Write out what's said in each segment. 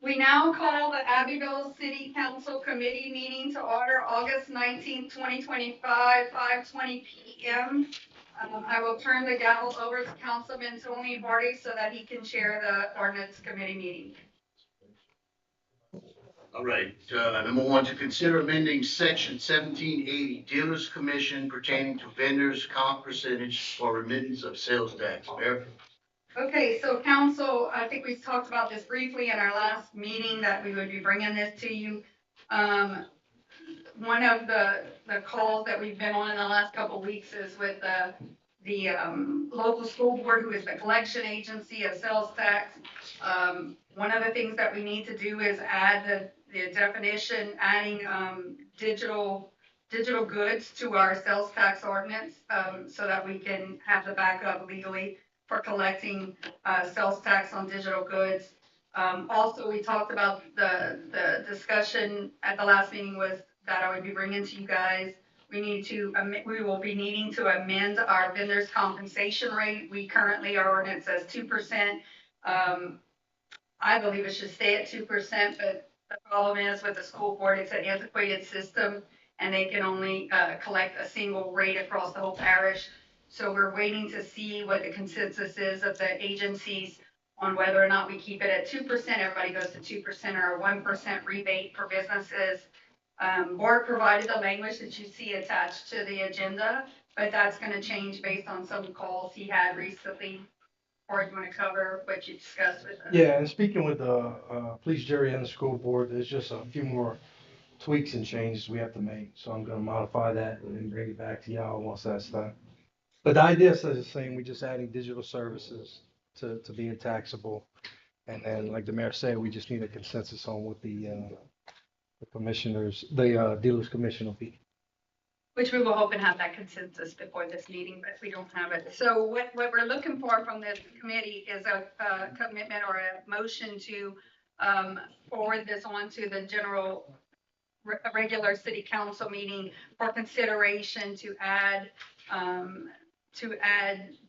We now call the Abbeville City Council Committee meeting to order August 19th, 2025, 5:20 p.m. I will turn the gavel over to Councilman Tony Hardy so that he can chair the ordinance committee meeting. All right, number one, to consider amending section 1780 dealers commission pertaining to vendors comp percentage for remittance of sales tax. Mayor? Okay, so council, I think we talked about this briefly in our last meeting that we would be bringing this to you. One of the calls that we've been on in the last couple of weeks is with the local school board, who is the collection agency of sales tax. One of the things that we need to do is add the definition, adding digital goods to our sales tax ordinance, so that we can have the backup legally for collecting sales tax on digital goods. Also, we talked about the discussion at the last meeting was that I would be bringing to you guys. We will be needing to amend our vendors compensation rate. We currently, our ordinance says 2%. I believe it should stay at 2%, but the problem is with the school board, it's an antiquated system and they can only collect a single rate across the whole parish. So we're waiting to see what the consensus is of the agencies on whether or not we keep it at 2%. Everybody goes to 2% or a 1% rebate for businesses. Board provided the language that you see attached to the agenda, but that's going to change based on some calls he had recently. Or you want to cover what you discussed with us? Yeah, and speaking with the police jury and the school board, there's just a few more tweaks and changes we have to make. So I'm going to modify that and then bring it back to y'all once that's done. But the idea stays the same. We're just adding digital services to being taxable. And then, like the mayor said, we just need a consensus on what the commissioners, the dealers commission will be. Which we will hope and have that consensus before this meeting, but we don't have it. So what we're looking for from this committee is a commitment or a motion to forward this on to the regular city council meeting for consideration to add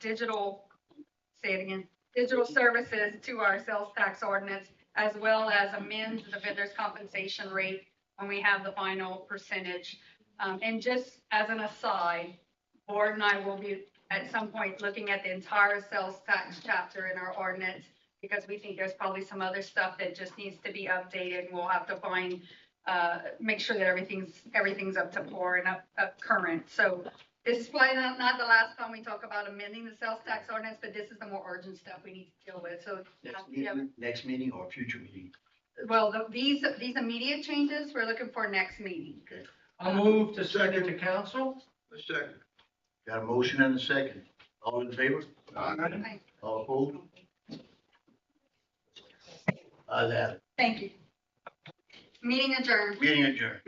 digital services to our sales tax ordinance, as well as amend the vendor's compensation rate when we have the final percentage. And just as an aside, board and I will be at some point looking at the entire sales tax chapter in our ordinance, because we think there's probably some other stuff that just needs to be updated. And we'll have to make sure that everything's up to par and up current. So this is probably not the last time we talk about amending the sales tax ordinance, but this is the more urgent stuff we need to deal with. So Next meeting or future meeting? Well, these immediate changes we're looking for next meeting. Okay. I'll move to send it to council. A second. Got a motion and a second. All in favor? Aye. All opposed? Ayes have it. Thank you. Meeting adjourned. Meeting adjourned.